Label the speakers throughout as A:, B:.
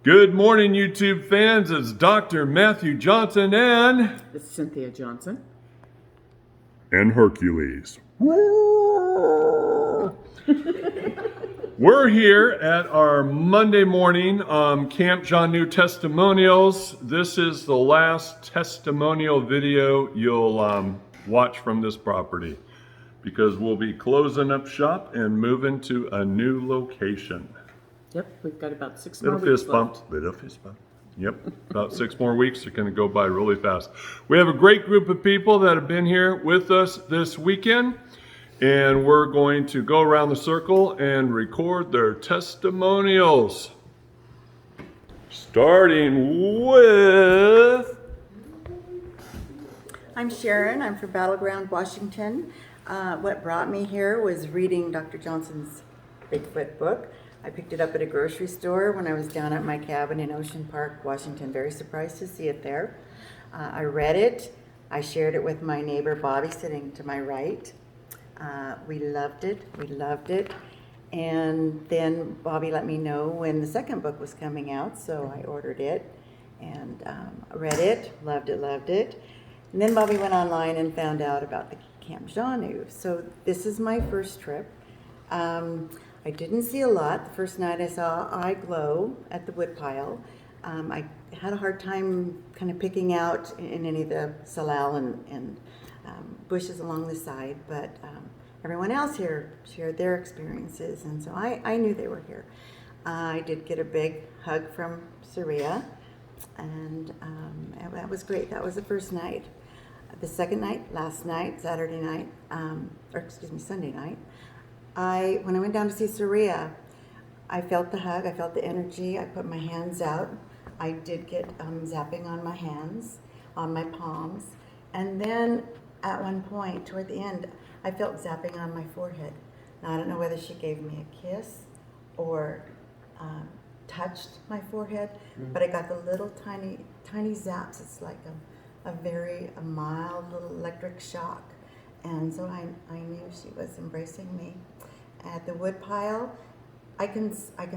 A: Good morning, YouTube fans. It's Dr. Matthew Johnson and
B: It's Cynthia Johnson.
A: And Hercules. We're here at our Monday morning Camp Xanue Testimonials. This is the last testimonial video you'll watch from this property because we'll be closing up shop and moving to a new location.
B: Yep, we've got about 6 more
A: Little
B: weeks
A: fist
B: left.
A: bump, little fist bump. Yep, about 6 more weeks are going to go by really fast. We have a great group of people that have been here with us this weekend, and we're going to go around the circle and record their testimonials. Starting with...
C: I'm Sharon. I'm from Battleground, Washington. What brought me here was reading Dr. Johnson's Bigfoot book. I picked it up at a grocery store when I was down at my cabin in Ocean Park, Washington. Very surprised to see it there. I read it. I shared it with my neighbor Bobby sitting to my right. We loved it. We loved it. And then Bobby let me know when the second book was coming out, so I ordered it and read it. Loved it, loved it. And then Bobby went online and found out about the Camp Xanue. So this is my first trip. I didn't see a lot. The first night I saw eye glow at the woodpile. I had a hard time kind of picking out in any of the salal and bushes along the side, but everyone else here shared their experiences, and so I knew they were here. I did get a big hug from Saria, and that was great. That was the first night. The second night, last night, Sunday night, when I went down to see Saria, I felt the hug, I felt the energy, I put my hands out. I did get zapping on my hands, on my palms, and then at one point, toward the end, I felt zapping on my forehead. Now, I don't know whether she gave me a kiss or touched my forehead, but I got the little tiny zaps. It's like a very mild little electric shock. And so I knew she was embracing me. At the woodpile, I can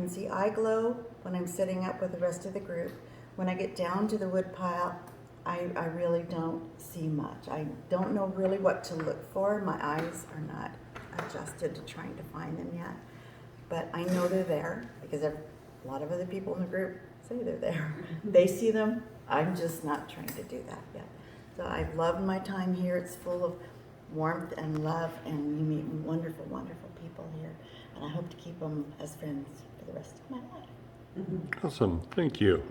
C: see eye glow when I'm sitting up with the rest of the group. When I get down to the woodpile, I really don't see much. I don't know really what to look for. My eyes are not adjusted to trying to find them yet. But I know they're there because a lot of other people in the group say they're there. They see them. I'm just not trying to do that yet. So I've loved my time here. It's full of warmth and love, and you meet wonderful, wonderful people here. And I hope to keep them as friends for the rest of my life.
A: Awesome, thank you.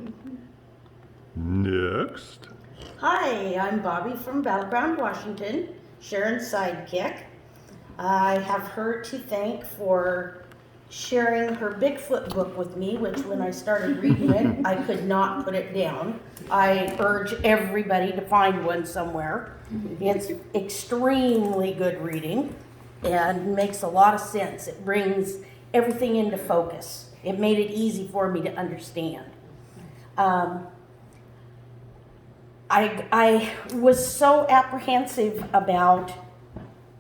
A: Next.
D: Hi, I'm Bobby from Battleground, Washington, Sharon's sidekick. I have her to thank for sharing her Bigfoot book with me, which when I started reading it, I could not put it down. I urge everybody to find one somewhere. It's extremely good reading and makes a lot of sense. It brings everything into focus. It made it easy for me to understand. I was so apprehensive about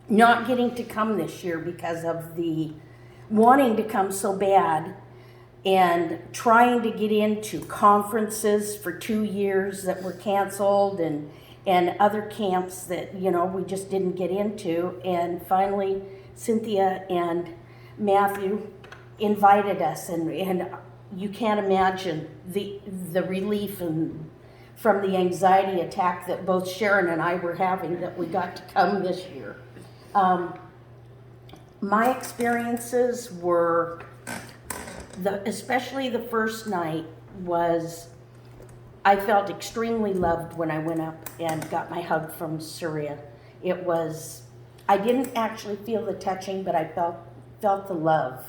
D: not getting to come this year because of the wanting to come so bad and trying to get into conferences for 2 years that were canceled and other camps that, we just didn't get into. And finally, Cynthia and Matthew invited us, and you can't imagine the relief and from the anxiety attack that both Sharon and I were having that we got to come this year. My experiences were, especially the first night, I felt extremely loved when I went up and got my hug from Saria. I didn't actually feel the touching, but I felt the love,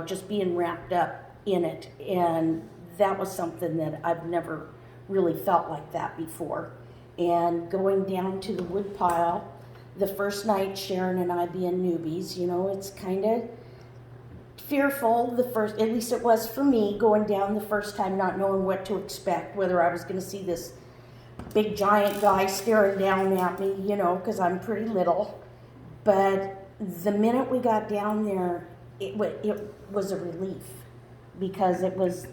D: just being wrapped up in it. And that was something that I've never really felt like that before. And going down to the woodpile, the first night, Sharon and I being newbies, it's kind of fearful, at least it was for me, going down the first time, not knowing what to expect, whether I was going to see this big giant guy staring down at me, because I'm pretty little. But the minute we got down there, it was a relief. because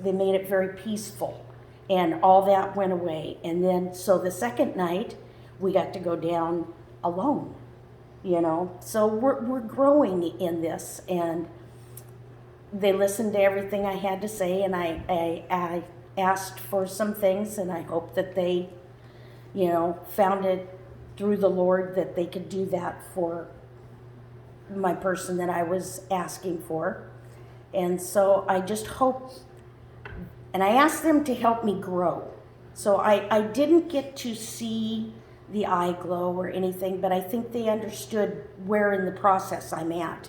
D: they made it very peaceful, and all that went away. And then, so the second night, we got to go down alone, So we're growing in this, and they listened to everything I had to say, and I asked for some things, and I hope that they, found it through the Lord that they could do that for my person that I was asking for. And so I just hope, and I asked them to help me grow. So I didn't get to see the eye glow or anything, but I think they understood where in the process I'm at.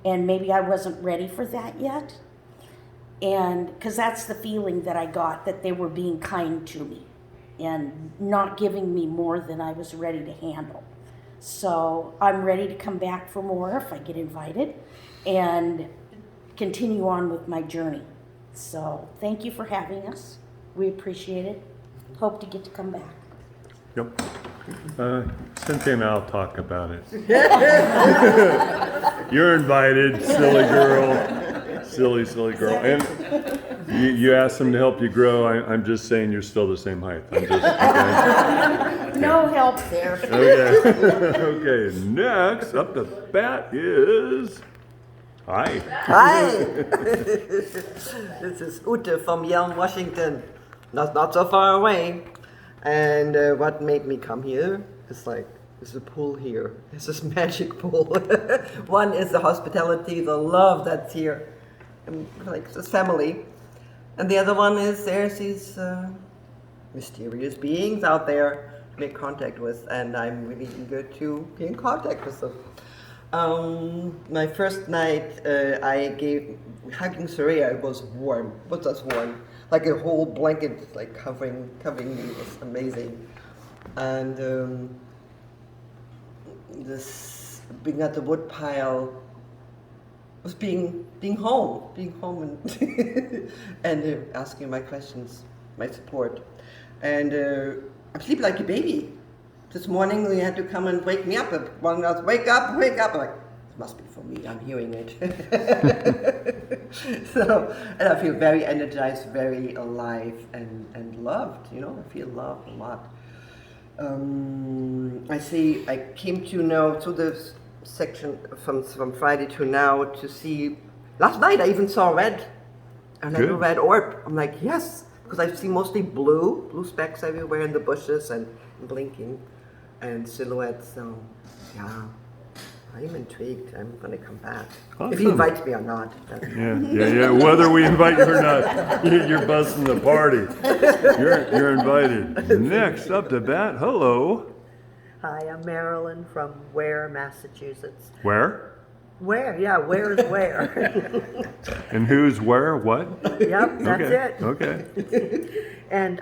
D: And maybe I wasn't ready for that yet. And because that's the feeling that I got, that they were being kind to me and not giving me more than I was ready to handle. So I'm ready to come back for more if I get invited and continue on with my journey. So thank you for having us. We appreciate it. Hope to get to come back.
A: Yep. Cynthia and I'll talk about it. You're invited, silly girl. Silly girl. And you asked them to help you grow. I'm just saying you're still the same height. I'm just, okay.
D: No help there.
A: Okay. Okay. Next up to bat is... Hi.
E: Hi. This is Ute from Yelm, Washington. Not so far away. And what made me come here is there's a pool here. It's this magic pool. One is the hospitality, the love that's here, and this family. And the other one is there's these mysterious beings out there to make contact with, and I'm really eager to be in contact with them. My first night, hugging Saria. It was warm. What does warm? Like a whole blanket, covering me. It was amazing. And this being at the wood pile was being home and and asking my questions, my support. And I'm sleeping like a baby. This morning they had to come and wake me up. One else, wake up. I'm like, it must be for me, I'm hearing it. So, and I feel very energized, very alive and loved, I feel loved a lot. I came to know through this section from Friday to now to see, last night I even saw red, and a red orb. I'm like, yes, because I see mostly blue specks everywhere in the bushes and blinking. And silhouettes, so yeah, I'm intrigued. I'm going to come back. Awesome. If he invites me or not.
A: Yeah. Whether we invite you or not, you're busting the party. You're invited. Next up to bat, hello.
F: Hi, I'm Marilyn from Ware, Massachusetts.
A: Where?
F: Where? Yeah, where is where?
A: And who's where? What?
F: Yep, that's it.
A: Okay.
F: And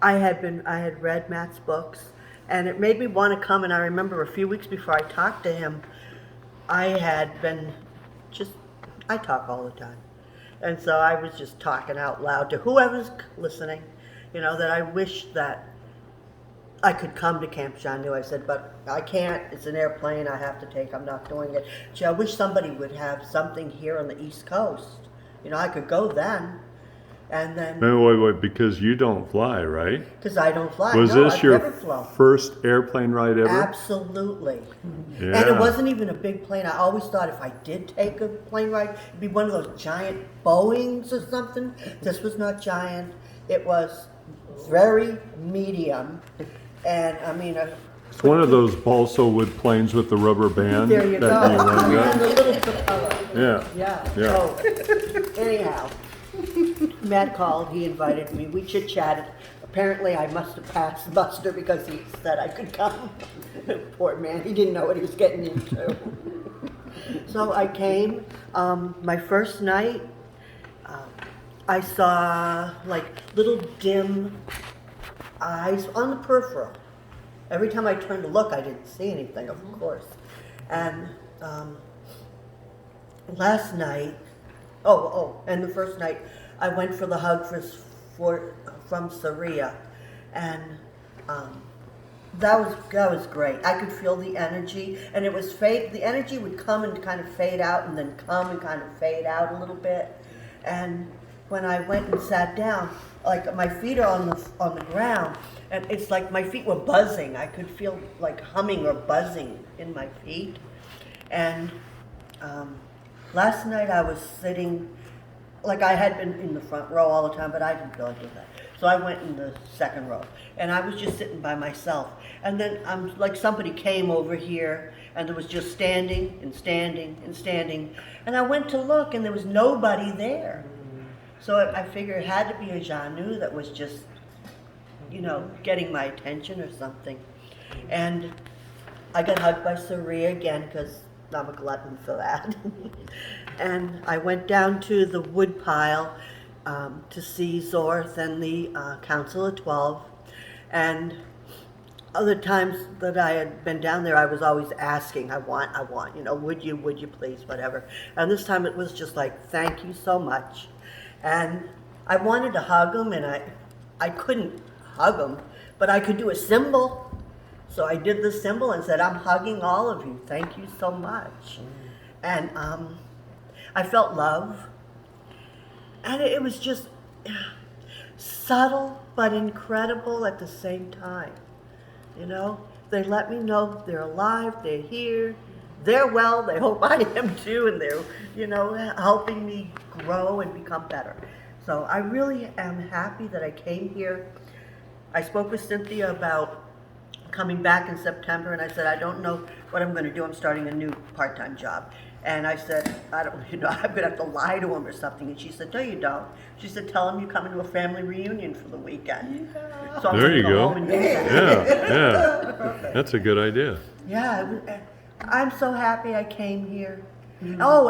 F: I had read Matt's books. And it made me want to come, and I remember a few weeks before I talked to him, I had been I talk all the time. And so I was just talking out loud to whoever's listening, that I wish that I could come to Camp Xanue. I said, but I can't, it's an airplane I have to take, I'm not doing it. Gee, I wish somebody would have something here on the East Coast. I could go then. And then,
A: wait, because you don't fly, right?
F: Because I don't fly.
A: Was
F: no,
A: this
F: I've
A: your
F: never flown.
A: first airplane ride ever?
F: Absolutely.
A: Yeah.
F: And it wasn't even a big plane. I always thought if I did take a plane ride, it'd be one of those giant Boeings or something. This was not giant. It was very medium. And I mean,
A: it's one of those balsa wood planes with the rubber band.
F: There you go. And the little propeller.
A: Yeah.
F: So, anyhow. Matt called, he invited me, we chit-chatted. Apparently I must have passed muster because he said I could come. Poor man, he didn't know what he was getting into. So I came. My first night, I saw little dim eyes on the peripheral. Every time I turned to look, I didn't see anything, of course. And last night, and the first night, I went for the hug from Saria, and that was great. I could feel the energy, and it was fade. The energy would come and kind of fade out, and then come and kind of fade out a little bit, And when I went and sat down, like my feet are on the ground, and it's like my feet were buzzing. I could feel like humming or buzzing in my feet. And last night I was sitting, like I had been in the front row all the time, but I didn't feel like doing that. So I went in the second row, and I was just sitting by myself. And then like somebody came over here, and there was just standing and standing and standing. And I went to look, and there was nobody there. So I figured it had to be a Xanue that was just, getting my attention or something. And I got hugged by Saria again, because I'm a glutton for that. And I went down to the wood pile to see Zorth and the Council of 12. And other times that I had been down there, I was always asking, I want, would you please, whatever. And this time it was just like, thank you so much. And I wanted to hug him, and I couldn't hug him, but I could do a symbol. So I did the symbol and said, I'm hugging all of you. Thank you so much. And I felt love. And it was just subtle but incredible at the same time. They let me know they're alive, they're here, they're well, they hope I am too, and they're, helping me grow and become better. So I really am happy that I came here. I spoke with Cynthia about coming back in September, and I said, I don't know what I'm going to do. I'm starting a new part-time job. And I said, I'm going to have to lie to him or something. And she said, no, you don't. She said, tell him you're coming to a family reunion for the weekend. Yeah. So I'm
A: There you
F: go
A: go.
F: home and do that.
A: Yeah. That's a good idea.
F: Yeah, I'm so happy I came here. Mm-hmm. Oh,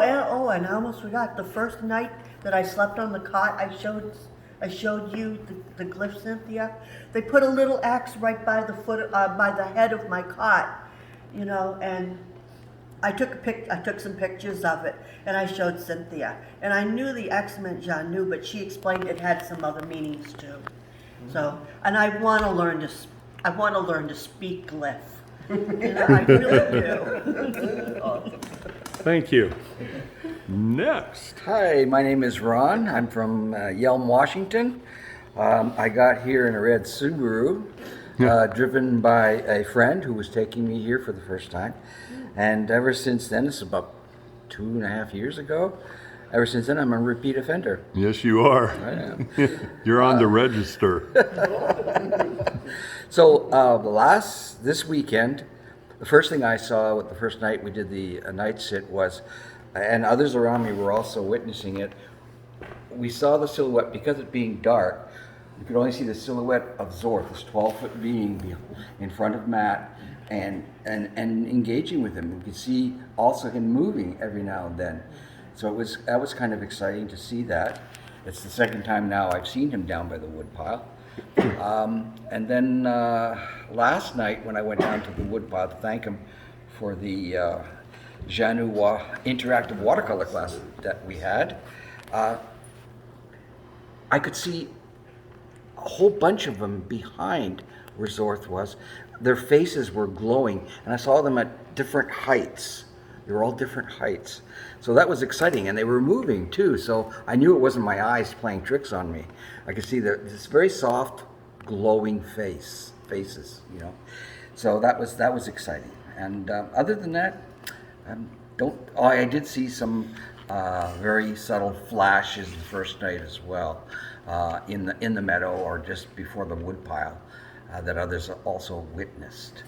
F: and I almost forgot. The first night that I slept on the cot, I showed you the glyph, Cynthia. They put a little X right by the foot, by the head of my cot, and I took some pictures of it, and I showed Cynthia. And I knew the X meant Xanue, but she explained it had some other meanings too. So, and I want to learn to speak glyph. I really do.
A: Thank you. Next.
G: Hi, my name is Ron. I'm from Yelm, Washington. I got here in a red Subaru, driven by a friend who was taking me here for the first time. And ever since then, it's about 2.5 years ago, ever since then I'm a repeat offender.
A: Yes, you are.
G: I am.
A: You're on the register.
G: So this weekend, the first thing I saw, the first night we did the night sit was, and others around me were also witnessing it, we saw the silhouette, because it being dark, you could only see the silhouette of Zorth, this 12-foot being in front of Matt, and engaging with him. We could see also him moving every now and then. So that was kind of exciting to see that. It's the second time now I've seen him down by the woodpile. And then last night when I went down to the woodpile to thank him for the Xanue interactive watercolor class that we had, I could see a whole bunch of them behind where Zorth was. Their faces were glowing, and I saw them at different heights. They were all different heights. So that was exciting, and they were moving too, so I knew it wasn't my eyes playing tricks on me. I could see this very soft, glowing faces, So that was exciting. And other than that, I did see some very subtle flashes the first night as well, in the meadow or just before the woodpile, that others also witnessed.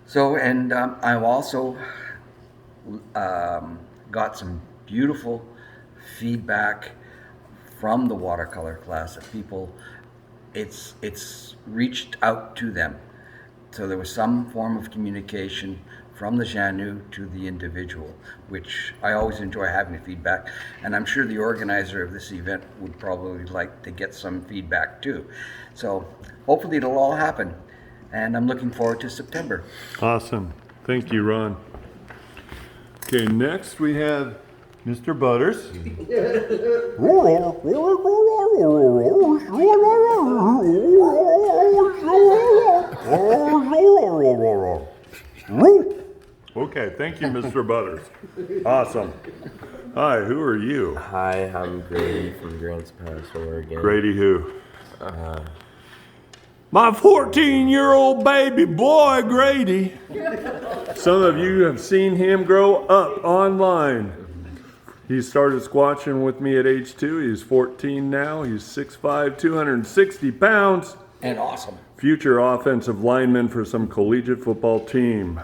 G: So, and I've also got some beautiful feedback from the watercolor class that people, it's reached out to them. So there was some form of communication from the Xanue to the individual, which I always enjoy having the feedback, and I'm sure the organizer of this event would probably like to get some feedback too. So hopefully it'll all happen, and I'm looking forward to September.
A: Awesome. Thank you, Ron. Okay, next we have Mr. Butters. Okay, thank you, Mr. Butters. Awesome. Hi, who are you?
H: Hi, I'm Grady from Grants Pass, Oregon.
A: Grady who? My 14-year-old baby boy, Grady. Some of you have seen him grow up online. He started squatching with me at age 2. He's 14 now. He's 6'5", 260 pounds.
G: And awesome.
A: Future offensive lineman for some collegiate football team.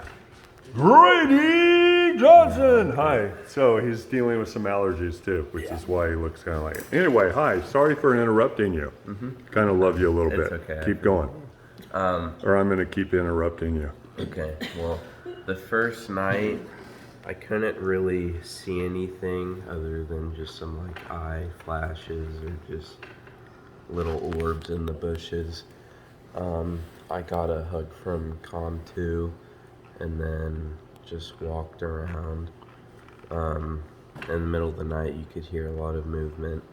A: Grady Johnson! Hi. So he's dealing with some allergies too, which is why he looks kind of like it. Anyway, hi. Sorry for interrupting you. Kind of love you a little bit.
H: okay.
A: Keep going. Or I'm going to keep interrupting you.
H: Okay, well, the first night, I couldn't really see anything other than just some like eye flashes or just little orbs in the bushes. I got a hug from Com 2 and then just walked around. In the middle of the night, you could hear a lot of movement.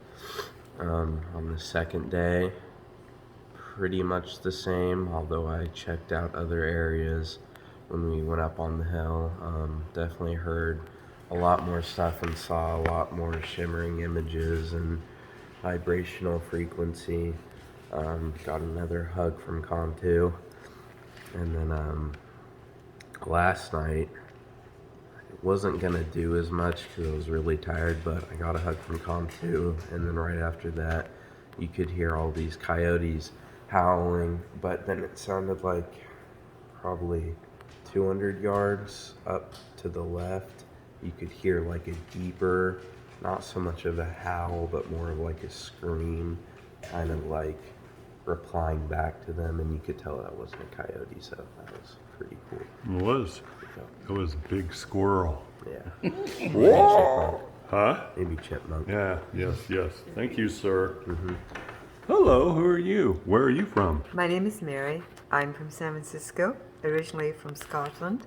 H: On the second day, pretty much the same, although I checked out other areas when we went up on the hill. Definitely heard a lot more stuff and saw a lot more shimmering images and vibrational frequency. Got another hug from Com 2. And then last night, I wasn't gonna do as much because I was really tired, but I got a hug from Com 2, and then right after that, you could hear all these coyotes howling, but then it sounded like probably 200 yards up to the left. You could hear like a deeper, not so much of a howl, but more of like a scream, kind of like replying back to them, and you could tell that wasn't a coyote, so that was pretty cool.
A: It was. It was a big squirrel.
H: Yeah.
A: Whoa! Huh?
H: Maybe chipmunk.
A: Yeah, yes. Thank you, sir. Hello, who are you? Where are you from?
I: My name is Mary. I'm from San Francisco, originally from Scotland.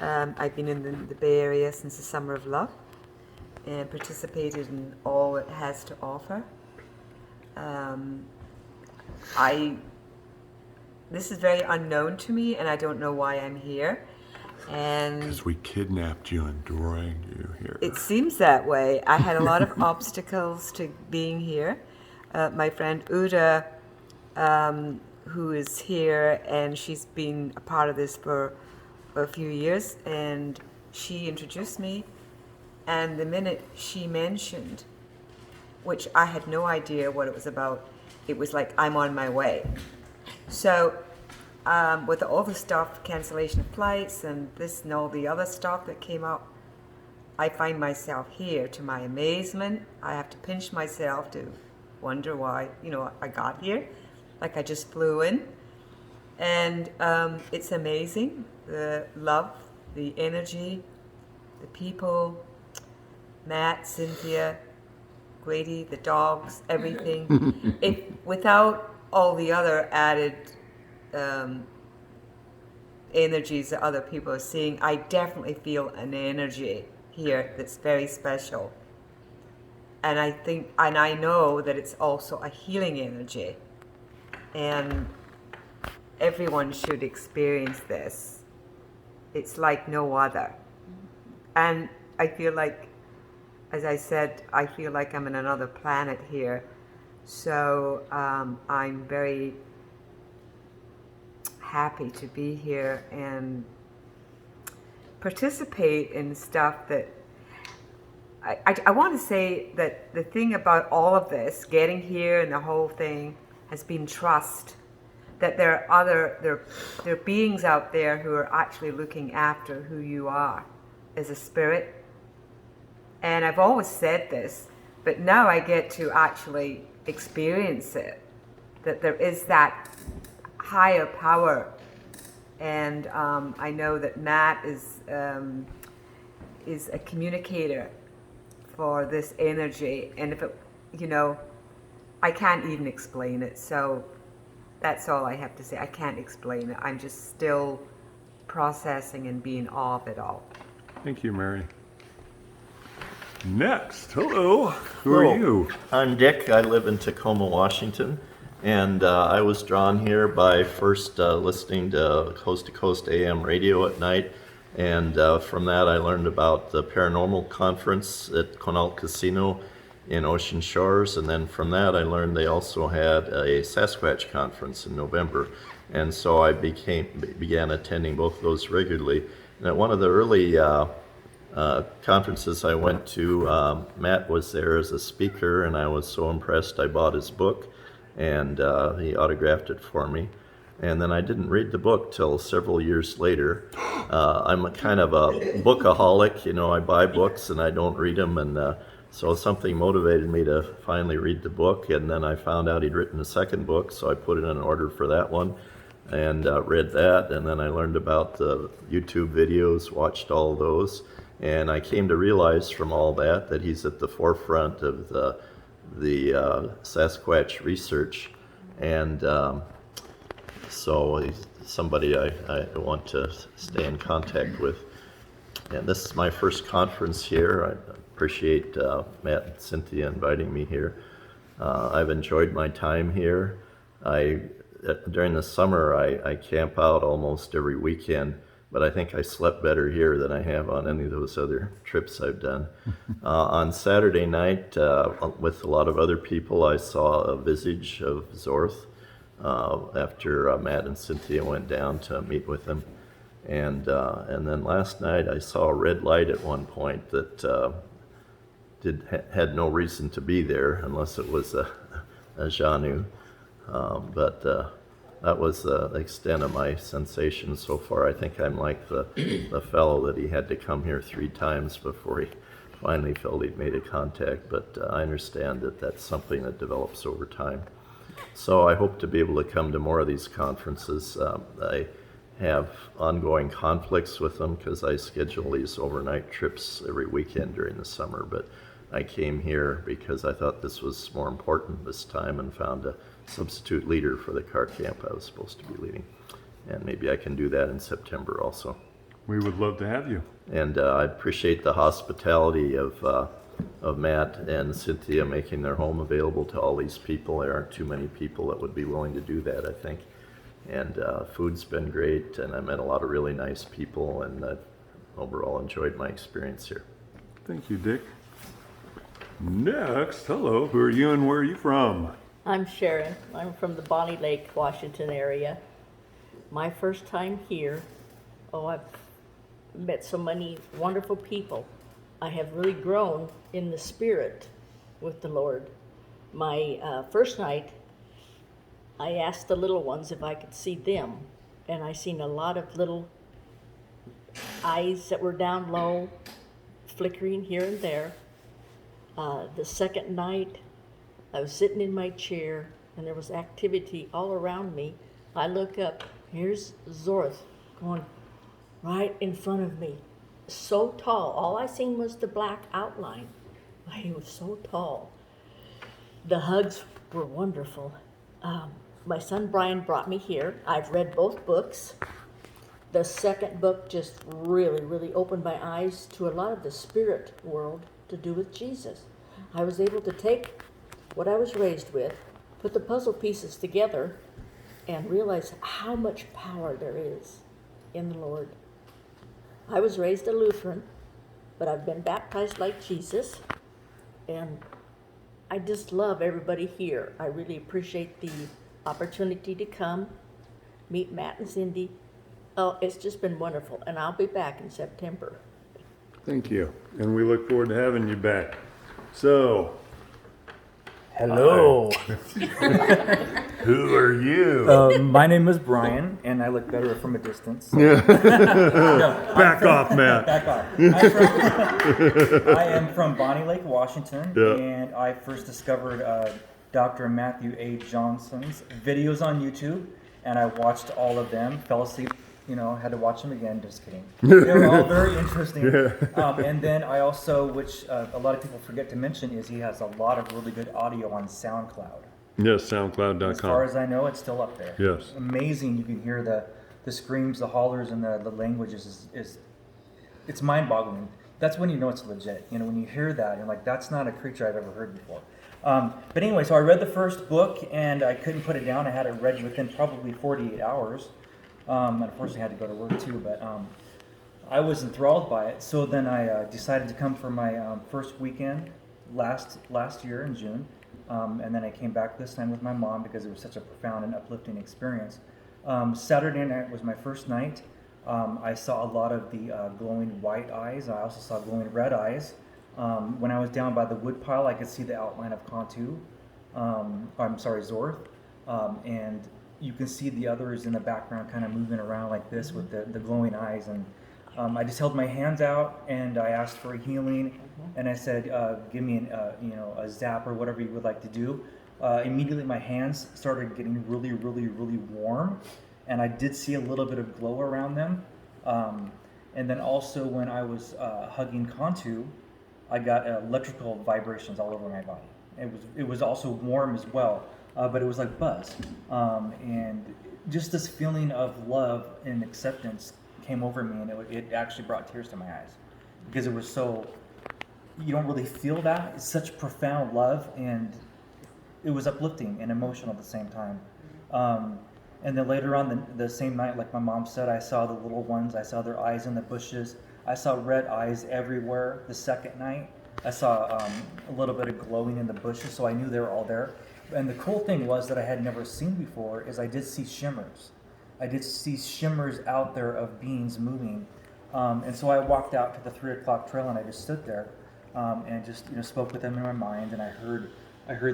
I: I've been in the Bay Area since the Summer of Love and participated in all it has to offer. This is very unknown to me, and I don't know why I'm here. And
A: Because we kidnapped you and dragged you here.
I: it seems that way. I had a lot of obstacles to being here. My friend Uda, who is here, and she's been a part of this for a few years, and she introduced me. And the minute she mentioned, which I had no idea what it was about, it was like, I'm on my way. So with all the stuff, cancellation of flights and this and all the other stuff that came up, I find myself here to my amazement. I have to pinch myself to wonder why, I got here. Like I just flew in. And it's amazing. The love, the energy, the people, Matt, Cynthia, Grady, the dogs, everything. Without all the other added energies that other people are seeing, I definitely feel an energy here that's very special. And I know that it's also a healing energy. And everyone should experience this. It's like no other. And I feel like, as I said, I feel like I'm in another planet here. So I'm very happy to be here and participate in stuff that I want to say that the thing about all of this, getting here and the whole thing, has been trust. That there are beings out there who are actually looking after who you are as a spirit. And I've always said this, but now I get to actually experience it. That there is that higher power. And I know that Matt is a communicator for this energy, and if it, I can't even explain it, so that's all I have to say. I can't explain it. I'm just still processing and being awe of it all.
A: Thank you, Mary. Next, hello, who are you?
J: I'm Dick. I live in Tacoma, Washington, and I was drawn here by first listening to Coast AM radio at night And from that, I learned about the paranormal conference at Connaught Casino in Ocean Shores. And then from that, I learned they also had a Sasquatch conference in November. And so I began attending both of those regularly. And at one of the early conferences I went to, Matt was there as a speaker, and I was so impressed I bought his book, and he autographed it for me. And then I didn't read the book till several years later. I'm a kind of a bookaholic, you know, I buy books and I don't read them, and so something motivated me to finally read the book, and then I found out he'd written a second book, so I put in an order for that one and read that, and then I learned about the YouTube videos, watched all those, and I came to realize from all that he's at the forefront of the Sasquatch research, and so he's somebody I want to stay in contact with. And this is my first conference here. I appreciate Matt and Cynthia inviting me here. I've enjoyed my time here. During the summer, I camp out almost every weekend, but I think I slept better here than I have on any of those other trips I've done. On Saturday night, with a lot of other people, I saw a visage of Zorth after Matt and Cynthia went down to meet with him. And then last night I saw a red light at one point that had no reason to be there unless it was a Xanue. But that was the extent of my sensations so far. I think I'm like the fellow that he had to come here 3 times before he finally felt he'd made a contact. But I understand that that's something that develops over time. So I hope to be able to come to more of these conferences. I have ongoing conflicts with them because I schedule these overnight trips every weekend during the summer, but I came here because I thought this was more important this time and found a substitute leader for the car camp I was supposed to be leading. And maybe I can do that in September also.
A: We would love to have you.
J: And I appreciate the hospitality of Matt and Cynthia making their home available to all these people. There aren't too many people that would be willing to do that, I think. And food's been great, and I met a lot of really nice people, and overall enjoyed my experience here.
A: Thank you, Dick. Next, hello, who are you and where are you from?
K: I'm Sharon. I'm from the Bonnie Lake, Washington area. My first time here, I've met so many wonderful people. I have really grown in the spirit with the Lord. My first night, I asked the little ones if I could see them, and I seen a lot of little eyes that were down low, flickering here and there. The second night, I was sitting in my chair, and there was activity all around me. I look up, here's Zorth going right in front of me. So tall. All I seen was the black outline. He was so tall. The hugs were wonderful. My son Brian brought me here. I've read both books. The second book just really, really opened my eyes to a lot of the spirit world to do with Jesus. I was able to take what I was raised with, put the puzzle pieces together, and realize how much power there is in the Lord. I was raised a Lutheran, but I've been baptized like Jesus, and I just love everybody here. I really appreciate the opportunity to come, meet Matt and Cindy. Oh, it's just been wonderful, and I'll be back in September.
A: Thank you, and we look forward to having you back. So,
L: hello.
A: Who are you?
L: My name is Brian, and I look better from a distance. So.
A: Back off, Matt.
L: Back off. I am from Bonnie Lake, Washington, and I first discovered Dr. Matthew A. Johnson's videos on YouTube, and I watched all of them, fell asleep, had to watch them again, just kidding. They were all very interesting. And then I also, which a lot of people forget to mention, is he has a lot of really good audio on SoundCloud.
A: Yes, SoundCloud.com.
L: As far as I know, it's still up there.
A: Yes.
L: Amazing. You can hear the screams, the hollers, and the languages it's mind-boggling. That's when you know it's legit. When you hear that, you're like, that's not a creature I've ever heard before. But anyway, so I read the first book, and I couldn't put it down. I had it read within probably 48 hours. Unfortunately, I had to go to work too. But I was enthralled by it. So then I decided to come for my first weekend last year in June, and then I came back this time with my mom because it was such a profound and uplifting experience. Saturday night was my first night. I saw a lot of the glowing white eyes. I also saw glowing red eyes. When I was down by the woodpile, I could see the outline of Cantu. Zorth. And you can see the others in the background kind of moving around like this with the glowing eyes. And I just held my hands out and I asked for a healing. And I said, give me a zap or whatever you would like to do. Immediately my hands started getting really, really, really warm. And I did see a little bit of glow around them. And then also when I was hugging Cantu, I got electrical vibrations all over my body. It was also warm as well, but it was like buzz. And just this feeling of love and acceptance came over me, and it actually brought tears to my eyes because it was so, you don't really feel that. It's such profound love, and it was uplifting and emotional at the same time. And then later on the same night, like my mom said, I saw the little ones. I saw their eyes in the bushes. I saw red eyes everywhere. The second night, I saw a little bit of glowing in the bushes, so I knew they were all there. And the cool thing was that I had never seen before is I did see shimmers. I did see shimmers out there of beings moving. And so I walked out to the 3 o'clock trail and I just stood there and just spoke with them in my mind. And I heard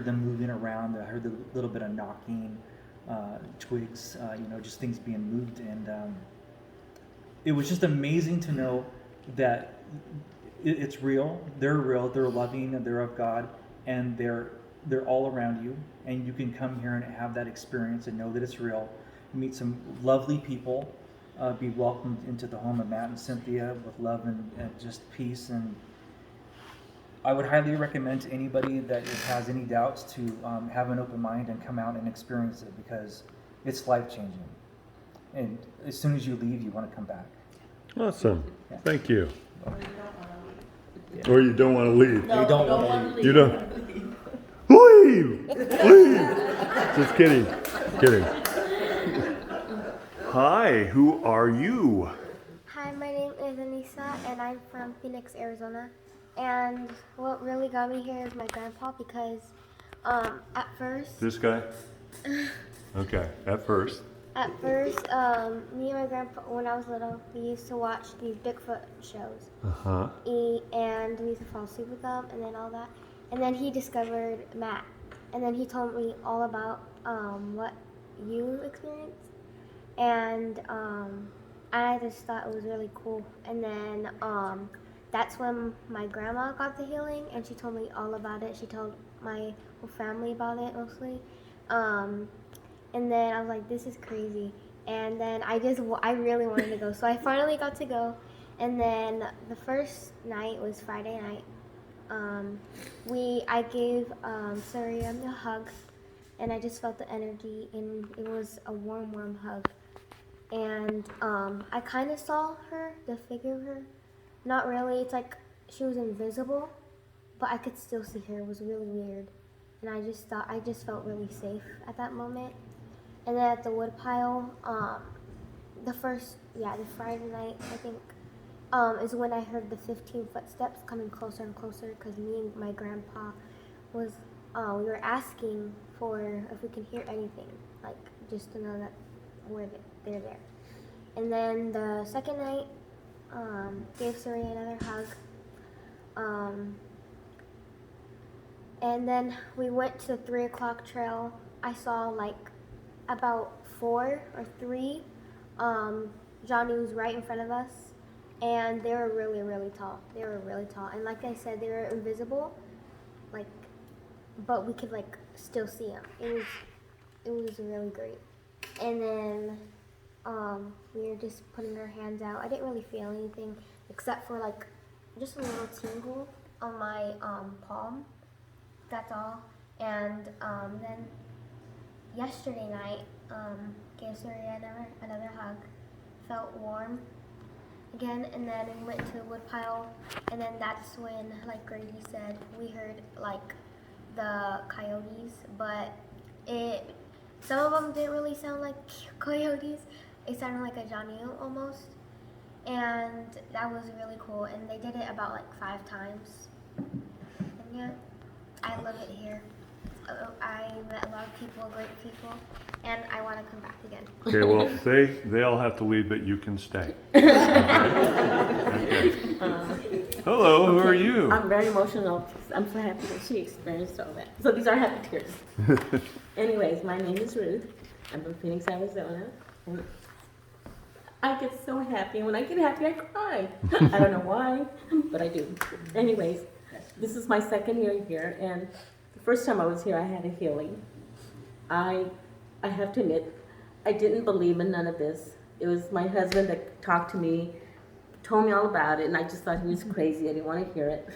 L: them moving around. I heard a little bit of knocking, twigs, just things being moved. And it was just amazing to know that it's real. They're loving, and they're of God, and they're all around you. And you can come here and have that experience and know that it's real. Meet some lovely people, be welcomed into the home of Matt and Cynthia with love and just peace. And I would highly recommend to anybody that has any doubts to have an open mind and come out and experience it, because it's life-changing. And as soon as you leave, you want to come back.
A: Awesome. Thank you. Or you don't want to leave.
K: No,
L: You don't want to leave.
A: You don't. Leave! Leave! Just kidding. Kidding. Hi, who are you?
M: Hi, my name is Anisa, and I'm from Phoenix, Arizona. And what really got me here is my grandpa, because at first,
A: This guy? Okay, at first.
M: Me and my grandpa, when I was little, we used to watch these Bigfoot shows.
A: Uh-huh.
M: And we used to fall asleep with them and then all that. And then he discovered Matt. And then he told me all about what you experienced. And I just thought it was really cool. And then that's when my grandma got the healing, and she told me all about it. She told my whole family about it mostly. And then I was like, this is crazy. And then I really wanted to go. So I finally got to go. And then the first night was Friday night. I gave Surya a hug, and I just felt the energy, and it was a warm, warm hug. And I kind of saw her, the figure of her. Not really. It's like she was invisible, but I could still see her. It was really weird. And I just felt really safe at that moment. And then at the woodpile, the Friday night, I think, is when I heard the 15 footsteps coming closer and closer, because me and my grandpa we were asking for if we can hear anything, like just to know that they're there. And then the second night, gave Surya another hug. And then we went to the 3 o'clock trail. I saw like about 4 or 3 Xanues right in front of us, and they were really, really tall. They were really tall, and like I said, they were invisible, but we could still see them. It was really great. And then we were just putting our hands out. I didn't really feel anything except for just a little tingle on my palm. That's all. And then yesterday night, gave Surya another hug. Felt warm again, and then we went to the woodpile, and then that's when, like Grady said, we heard the coyotes, but some of them didn't really sound like coyotes. It sounded like a Xanue almost. and that was really cool. And they did it about like 5 times. And yeah, I love it here. I met a lot of people, great people, and I want to come back again.
A: Okay, well, they all have to leave, but you can stay. Okay. Hello, who are you?
N: I'm very emotional. I'm so happy that she experienced all that. So these are happy tears. Anyways, my name is Ruth. I'm from Phoenix, Arizona. And I get so happy. And when I get happy, I cry. I don't know why, but I do. Anyways, this is my 2nd year here, and the first time I was here, I had a healing. I have to admit, I didn't believe in none of this. It was my husband that talked to me, told me all about it, and I just thought he was crazy. I didn't want to hear it.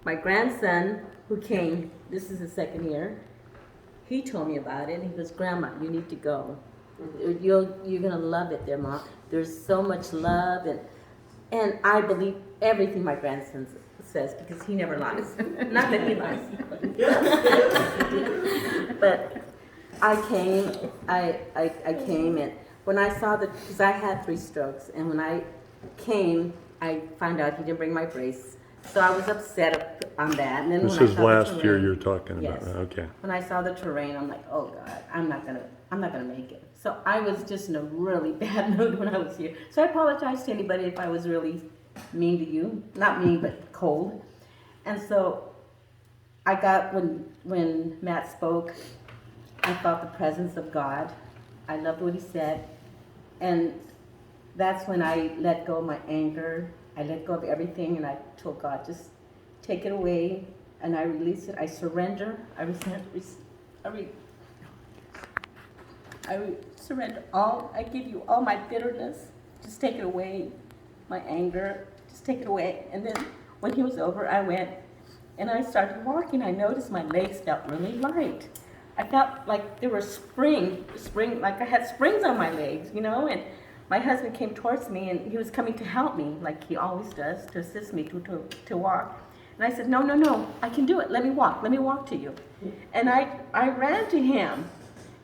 N: My grandson, who came, this is his 2nd year, he told me about it, and he goes, Grandma, you need to go. You're going to love it there, Mom. There's so much love, and I believe everything my grandson says, because he never lies. Not that he lies. But I came, and when I saw because I had 3 strokes, and when I came, I found out he didn't bring my brace. So I was upset on that. And then
A: This
N: when
A: is
N: I saw
A: last
N: the
A: year
N: terrain,
A: you're talking about.
N: yes.
A: Okay.
N: When I saw the terrain, I'm like, oh God, I'm not gonna make it. So I was just in a really bad mood when I was here. So I apologize to anybody if I was really mean to you. Not mean, but cold. And so I got, when Matt spoke, I felt the presence of God. I loved what he said. And that's when I let go of my anger. I let go of everything, and I told God, just take it away. And I release it. I surrender. I surrender all. I give you all my bitterness. Just take it away. My anger. Just take it away. And then when he was over, I went and I started walking. I noticed my legs felt really light. I felt like there were like I had springs on my legs, you know, and my husband came towards me, and he was coming to help me, like he always does, to assist me to walk. And I said, no, I can do it. Let me walk to you. And I ran to him,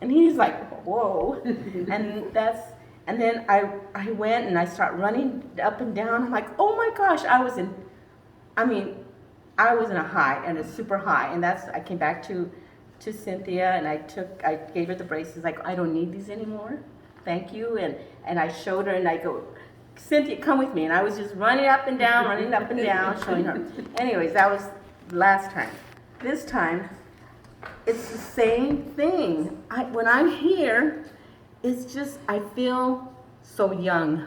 N: and he's like, whoa. And then I went and I started running up and down. I'm like, oh my gosh, I was in a high, and a super high. And I came back to Cynthia, and I gave her the braces, like, I don't need these anymore. Thank you. And I showed her, and I go, Cynthia, come with me. And I was just running up and down, showing her. Anyways, that was the last time. This time, it's the same thing. When I'm here, it's just, I feel so young.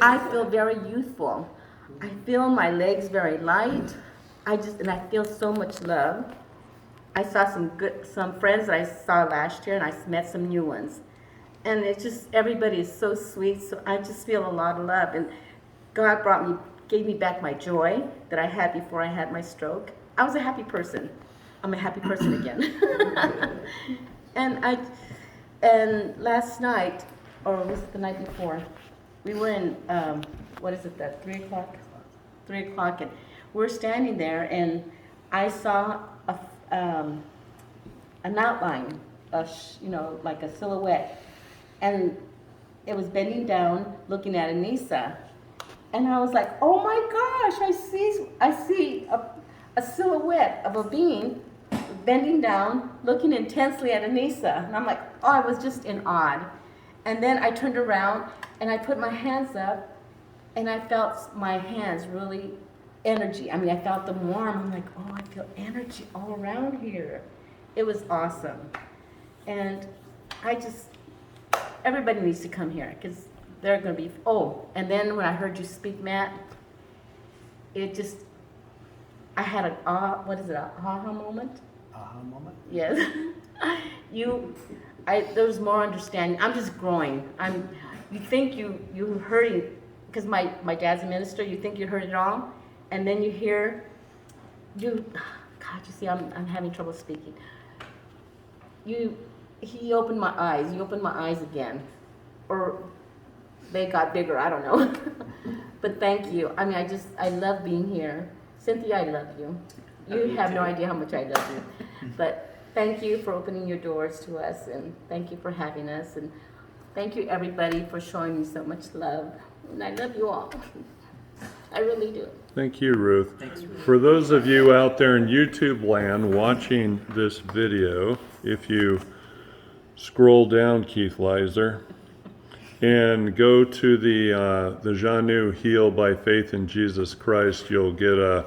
N: I feel very youthful. I feel my legs very light. And I feel so much love. I saw some friends that I saw last year, and I met some new ones. And it's just, everybody is so sweet, so I just feel a lot of love. And God gave me back my joy that I had before I had my stroke. I was a happy person. I'm a happy person again. And last night, or was it the night before, we were in, 3 o'clock? 3 o'clock, and we're standing there, and I saw an outline, like a silhouette. And it was bending down, looking at Anisa. And I was like, oh my gosh, I see a silhouette of a being bending down, looking intensely at Anisa. And I'm like, oh, I was just in awe. And then I turned around, and I put my hands up, and I felt my hands really energy. I felt them warm. I'm like, oh, I feel energy all around here. It was awesome. And everybody needs to come here, because they're going to be, and then when I heard you speak, Matt, I had an aha moment?
O: Aha moment?
N: Yes. There was more understanding. I'm just growing. You think you heard it, because my dad's a minister, you think you heard it all, and then you hear, you see, I'm having trouble speaking. He opened my eyes. You opened my eyes again. Or they got bigger, I don't know. But thank you. I love being here. Cynthia, I love you. You have no idea how much I love you. But thank you for opening your doors to us, and thank you for having us, and thank you everybody for showing me so much love. And I love you all. I really do.
A: Thank you, Ruth. For those of you out there in YouTube land watching this video, if you scroll down, Keith Leiser, and go to the Xanue Heal by Faith in Jesus Christ, you'll get a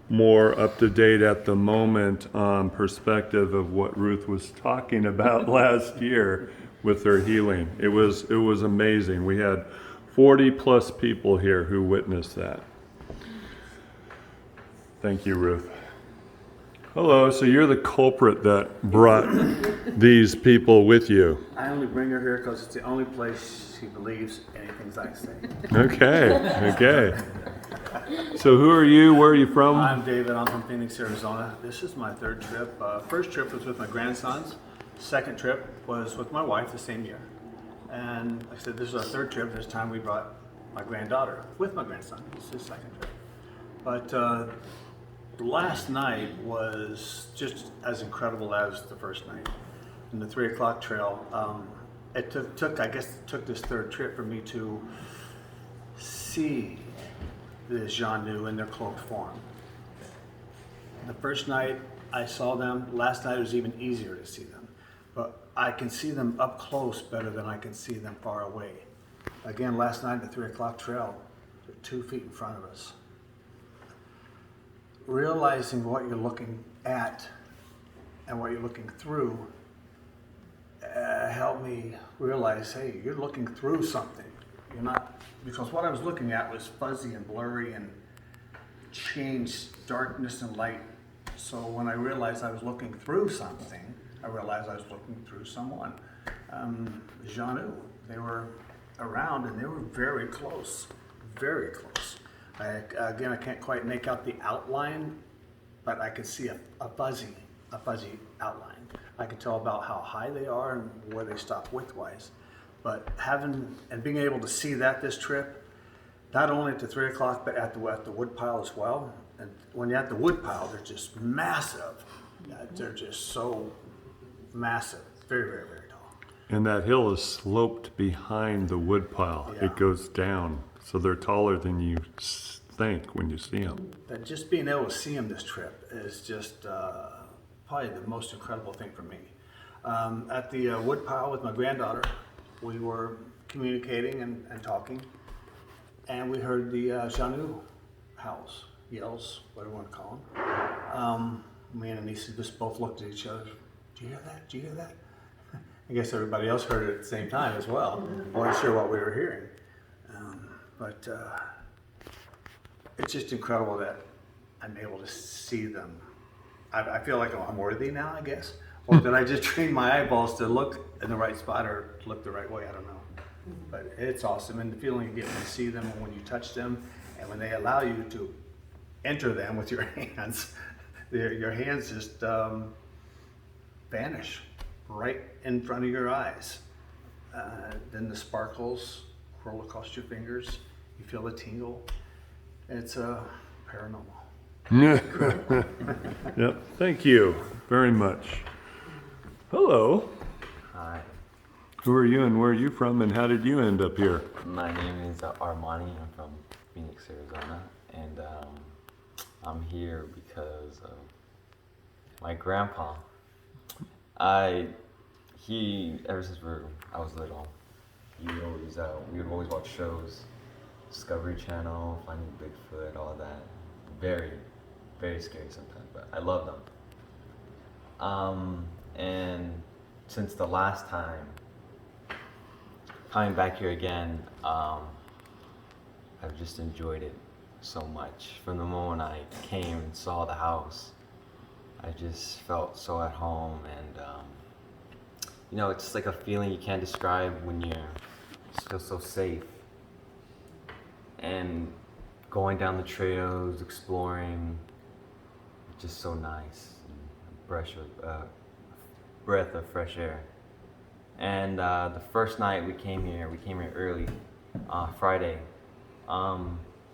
A: more up-to-date at the moment perspective of what Ruth was talking about last year with her healing. It was amazing. We had 40 plus people here who witnessed that. Thank you, Ruth. Hello, so you're the culprit that brought these people with you.
O: I only bring her here because it's the only place she believes anything I say.
A: Okay. So who are you? Where are you from?
O: I'm David. I'm from Phoenix, Arizona. This is my third trip. First trip was with my grandsons. Second trip was with my wife the same year. And like I said, this is our third trip. This time we brought my granddaughter with my grandson. This is his second trip. But last night was just as incredible as the first night. In the 3 o'clock trail, it took this third trip for me to see the Xanue in their cloaked form. The first night I saw them, last night it was even easier to see them. But I can see them up close better than I can see them far away. Again, last night, the 3 o'clock trail, they're 2 feet in front of us. Realizing what you're looking at and what you're looking through helped me realize, hey, you're looking through something. You're not, because what I was looking at was fuzzy and blurry and changed darkness and light. So when I realized I was looking through something, I realized I was looking through someone. Xanue, they were around and they were very close, very close. Again, I can't quite make out the outline, but I could see a fuzzy outline. I could tell about how high they are and where they stop widthwise. But having and being able to see that this trip, not only at the 3 o'clock, but at the woodpile as well. And when you're at the woodpile, they're just massive. They're just so massive, very, very, very tall.
A: And that hill is sloped behind the woodpile.
O: Yeah.
A: It goes down, so they're taller than you think when you see them.
O: But just being able to see them this trip is just probably the most incredible thing for me. At the woodpile with my granddaughter, we were communicating and talking, and we heard the Xanue howls, yells, whatever you want to call them. Me and Anisa just both looked at each other. Do you hear that? Do you hear that? I guess everybody else heard it at the same time as well. I wasn't sure what we were hearing. But it's just incredible that I'm able to see them. I feel like I'm worthy now, I guess. Or that I just trained my eyeballs to look in the right spot or to look the right way, I don't know. But it's awesome, and the feeling you get when you see them and when you touch them and when they allow you to enter them with your hands, your hands just vanish right in front of your eyes. Then the sparkles roll across your fingers. You feel the tingle. It's paranormal.
A: Yep. Thank you very much. Hello.
P: Hi.
A: Who are you and where are you from and how did you end up here?
P: My name is Armani. I'm from Phoenix, Arizona, and I'm here because of my grandpa. Ever since I was little, we would always watch shows, Discovery Channel, Finding Bigfoot, all that. Very, very scary sometimes, but I love them. And since the last time, coming back here again, I've just enjoyed it so much. From the moment I came and saw the house, I just felt so at home, and it's like a feeling you can't describe when you feel so safe. And going down the trails, exploring, just so nice. Breath of fresh air. And the first night we came here early, Friday.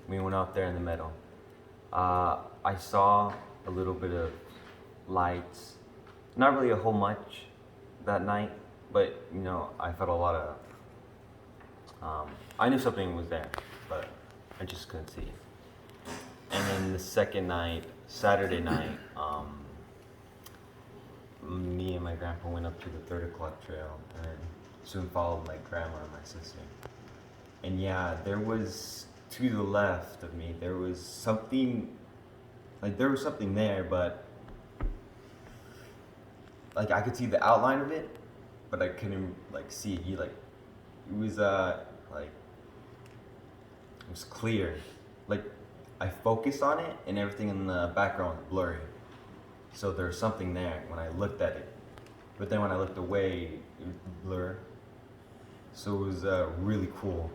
P: We went out there in the meadow. I saw a little bit of lights, not really a whole much that night, but I felt a lot of, I knew something was there. but I just couldn't see. And then the second night, Saturday night, me and my grandpa went up to the 3rd o'clock trail and soon followed my grandma and my sister. And yeah, there was, to the left of me, there was something there, but like I could see the outline of it, but I couldn't like see it. It was clear. Like I focused on it and everything in the background was blurry. So there was something there when I looked at it. But then when I looked away, it was blur. So it was really cool.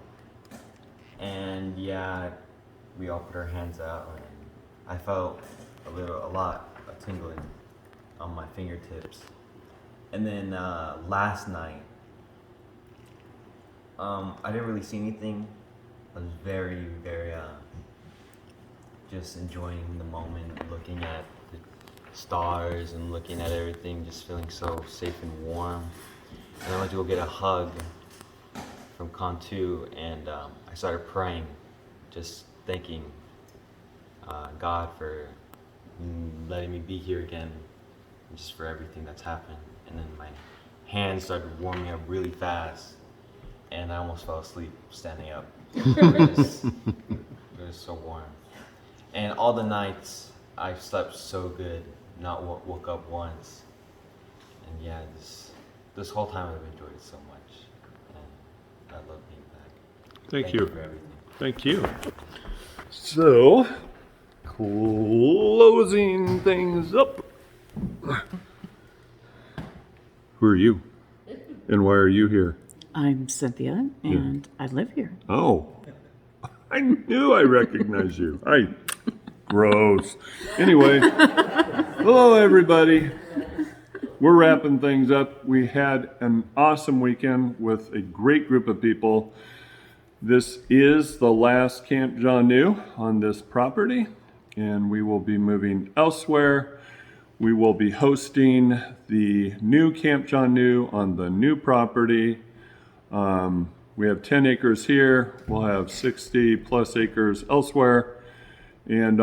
P: And yeah, we all put our hands out and I felt a lot of tingling on my fingertips. And then last night, I didn't really see anything. I was very, very just enjoying the moment, looking at the stars and looking at everything, just feeling so safe and warm. And I went to go get a hug from Cantu, and I started praying, just thanking God for letting me be here again, and just for everything that's happened. And then my hands started warming up really fast, and I almost fell asleep standing up. It was so warm. And all the nights I slept so good, not woke up once. And yeah, this whole time I've enjoyed it so much, and I love being back.
A: Thank you.
P: For everything.
A: Thank you. So, closing things up. Who are you? And why are you here?
B: I'm Cynthia, and I live here.
A: Oh, I knew I recognized you. Gross. Anyway, hello everybody. We're wrapping things up. We had an awesome weekend with a great group of people. This is the last Camp Xanue on this property, and we will be moving elsewhere. We will be hosting the new Camp Xanue on the new property. We have 10 acres here. We'll have 60 plus acres elsewhere. And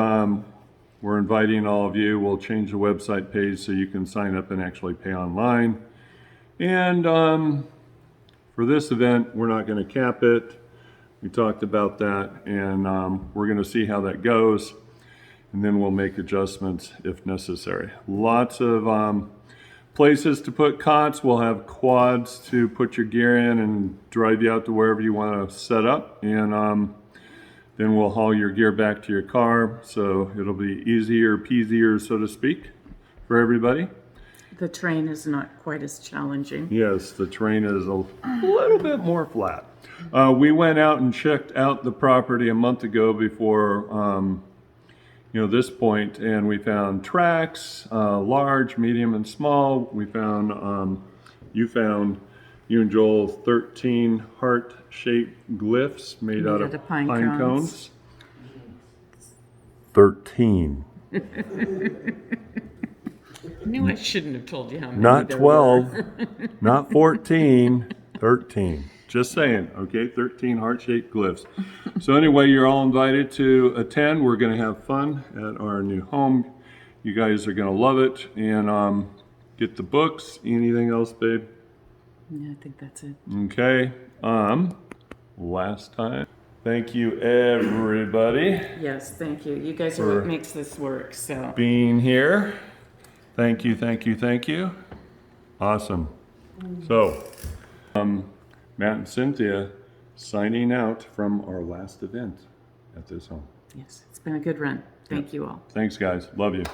A: we're inviting all of you. We'll change the website page so you can sign up and actually pay online. And for this event, we're not going to cap it. We talked about that, and we're going to see how that goes. And then we'll make adjustments if necessary. Lots of places to put cots. We'll have quads to put your gear in and drive you out to wherever you want to set up. And then we'll haul your gear back to your car. So it'll be easier peasier, so to speak, for everybody.
B: The terrain is not quite as challenging.
A: Yes, the terrain is a little bit more flat. We went out and checked out the property a month ago before this point, and we found tracks, large, medium, and small. We found, you and Joel, 13 heart-shaped glyphs made out of pine cones. 13.
B: I knew I shouldn't have told you how many.
A: Not
B: there
A: 12,
B: were.
A: not 14, 13. Just saying, okay, 13 heart-shaped glyphs. So anyway, you're all invited to attend. We're going to have fun at our new home. You guys are going to love it. And get the books. Anything else, babe?
B: Yeah, I think that's it.
A: Okay. Last time. Thank you, everybody.
B: Yes, thank you. You guys are what makes this work, so.
A: Being here. Thank you, thank you, thank you. Awesome. So, Matt and Cynthia signing out from our last event at this home.
B: Yes, it's been a good run. Thank you all.
A: Thanks, guys. Love you.